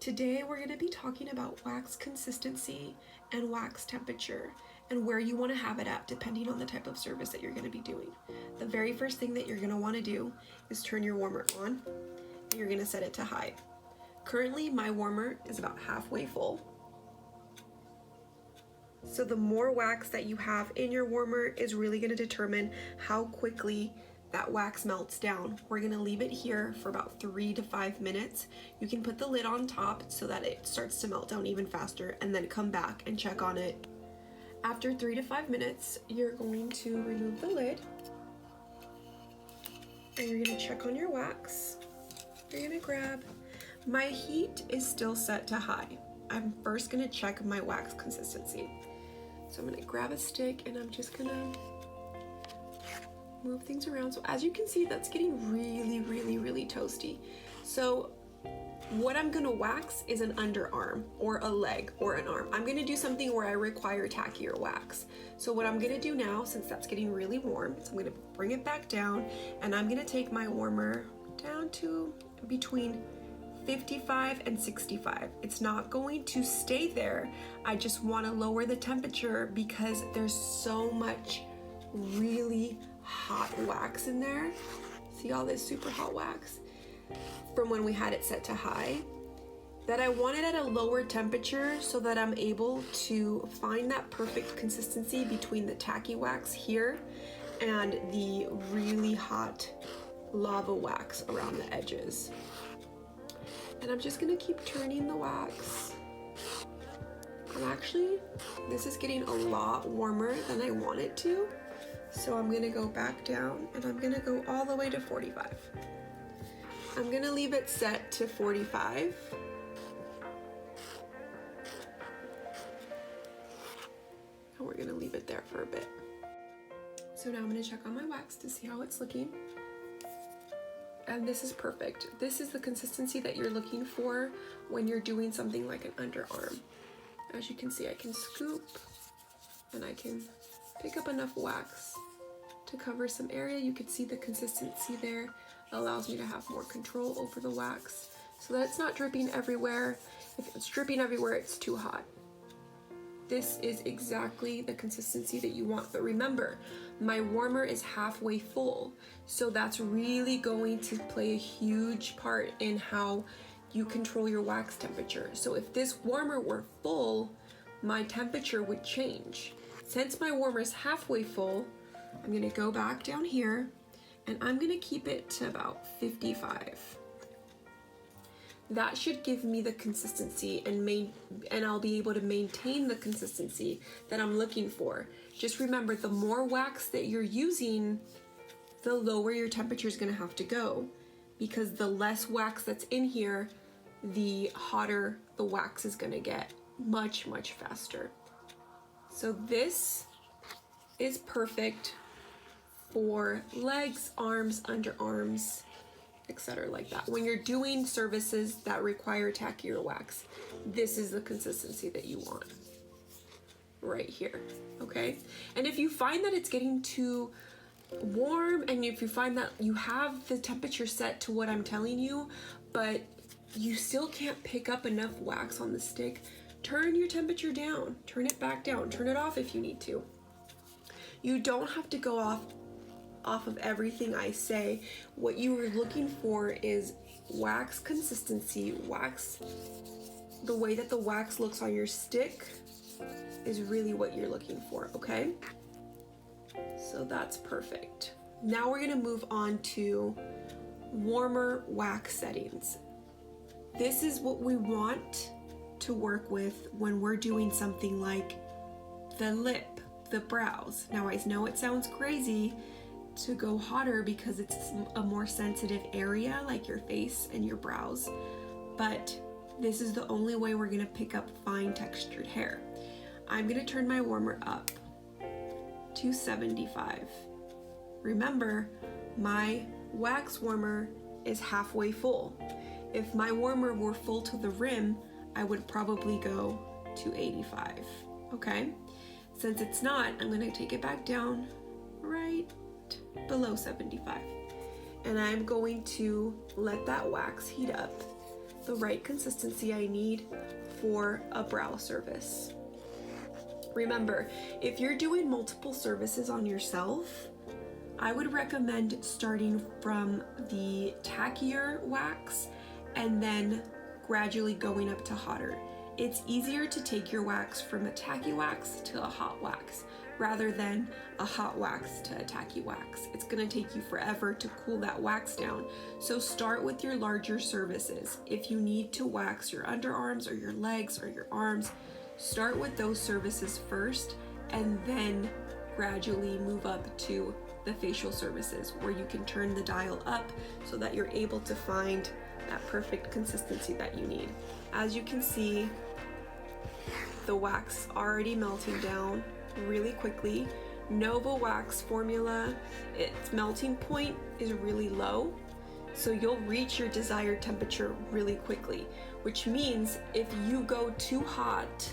Today we're going to be talking about wax consistency and wax temperature and where you want to have it at depending on the type of service that you're going to be doing. The very first thing that you're going to want to do is turn your warmer on and you're going to set it to high. Currently my warmer is about halfway full. So the more wax that you have in your warmer is really going to determine how quickly that wax melts down. We're going to leave it here for about 3 to 5 minutes. You can put the lid on top so that it starts to melt down even faster, and then come back and check on it. After 3 to 5 minutes, you're going to remove the lid and you're going to check on your wax. You're going to grab, my heat is still set to high. I'm first going to check my wax consistency. So I'm going to grab a stick and I'm just going to move things around. So as you can see, that's getting really toasty. So what I'm gonna wax is an underarm or a leg or an arm. I'm gonna do something where I require tackier wax. So what I'm gonna do now, since that's getting really warm, so I'm gonna bring it back down and I'm gonna take my warmer down to between 55 and 65. It's not going to stay there. I just want to lower the temperature because there's so much really hot wax in there. See all this super hot wax from when we had it set to high, that I want it at a lower temperature so that I'm able to find that perfect consistency between the tacky wax here and the really hot lava wax around the edges. And I'm just gonna keep turning the wax. This is getting a lot warmer than I want it to. So I'm gonna go back down and I'm gonna go all the way to 45. I'm gonna leave it set to 45. And we're gonna leave it there for a bit. So now I'm gonna check on my wax to see how it's looking. And this is perfect. This is the consistency that you're looking for when you're doing something like an underarm. As you can see, I can scoop and I can pick up enough wax to cover some area. You can see the consistency there. It allows me to have more control over the wax so that it's not dripping everywhere. If it's dripping everywhere, it's too hot. This is exactly the consistency that you want. But remember, my warmer is halfway full, so that's really going to play a huge part in how you control your wax temperature. So if this warmer were full, my temperature would change. Since my warmer is halfway full, I'm gonna go back down here and I'm gonna keep it to about 55. That should give me the consistency and I'll be able to maintain the consistency that I'm looking for. Just remember, the more wax that you're using, the lower your temperature is gonna have to go, because the less wax that's in here, the hotter the wax is gonna get much faster. So this is perfect for legs, arms, underarms, etc. like that. When you're doing services that require tackier wax, this is the consistency that you want right here, okay? And if you find that it's getting too warm and if you find that you have the temperature set to what I'm telling you, but you still can't pick up enough wax on the stick, turn your temperature down, turn it back down, turn it off if you need to. You don't have to go off of everything I say. What you are looking for is wax consistency, wax, the way that the wax looks on your stick is really what you're looking for, okay? So that's perfect. Now we're gonna move on to warmer wax settings. This is what we want to work with when we're doing something like the lip, the brows. Now I know it sounds crazy to go hotter because it's a more sensitive area like your face and your brows, but this is the only way we're gonna pick up fine textured hair. I'm gonna turn my warmer up to 75. Remember, my wax warmer is halfway full. If my warmer were full to the rim, I would probably go to 85, okay? Since it's not, I'm gonna take it back down right below 75. And I'm going to let that wax heat up the right consistency I need for a brow service. Remember, if you're doing multiple services on yourself, I would recommend starting from the tackier wax and then gradually going up to hotter. It's easier to take your wax from a tacky wax to a hot wax rather than a hot wax to a tacky wax. It's gonna take you forever to cool that wax down. So start with your larger services. If you need to wax your underarms or your legs or your arms, start with those services first and then gradually move up to the facial services where you can turn the dial up so that you're able to find that perfect consistency that you need. As you can see, the wax already melting down really quickly. Nova Wax formula, its melting point is really low, so you'll reach your desired temperature really quickly, which means if you go too hot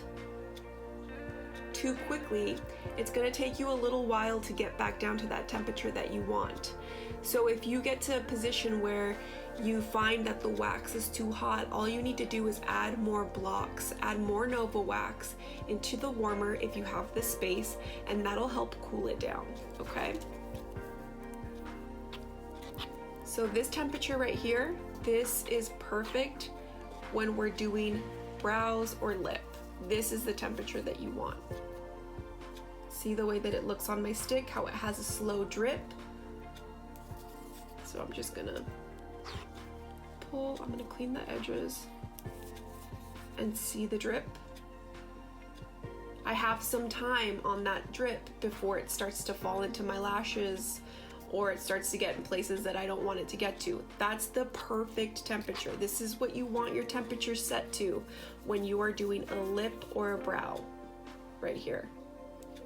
too quickly, it's going to take you a little while to get back down to that temperature that you want. So if you get to a position where you find that the wax is too hot, all you need to do is add more blocks, add more Nova Wax into the warmer if you have the space, and that'll help cool it down, okay? So this temperature right here, this is perfect when we're doing brows or lip. This is the temperature that you want. See the way that it looks on my stick, how it has a slow drip? So I'm just gonna pull, I'm gonna clean the edges and see the drip. I have some time on that drip before it starts to fall into my lashes or it starts to get in places that I don't want it to get to. That's the perfect temperature. This is what you want your temperature set to when you are doing a lip or a brow, right here.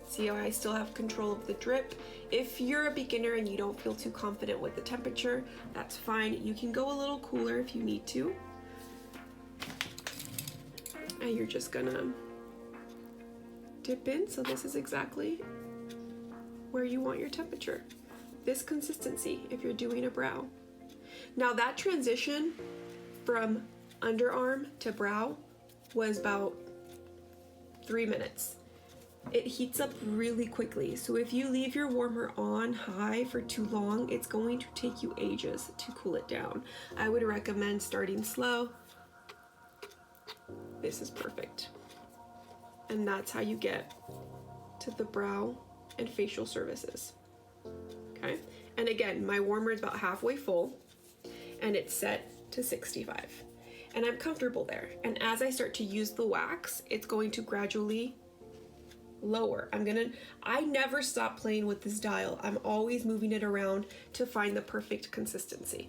See how I still have control of the drip? If you're a beginner and you don't feel too confident with the temperature, that's fine. You can go a little cooler if you need to. And you're just gonna dip in. So this is exactly where you want your temperature. This consistency if you're doing a brow. Now that transition from underarm to brow was about 3 minutes. It heats up really quickly, so if you leave your warmer on high for too long, it's going to take you ages to cool it down. I would recommend starting slow. This is perfect. And that's how you get to the brow and facial services. Okay, and again, my warmer is about halfway full and it's set to 65. And I'm comfortable there. And as I start to use the wax, it's going to gradually lower. I never stop playing with this dial. I'm always moving it around to find the perfect consistency.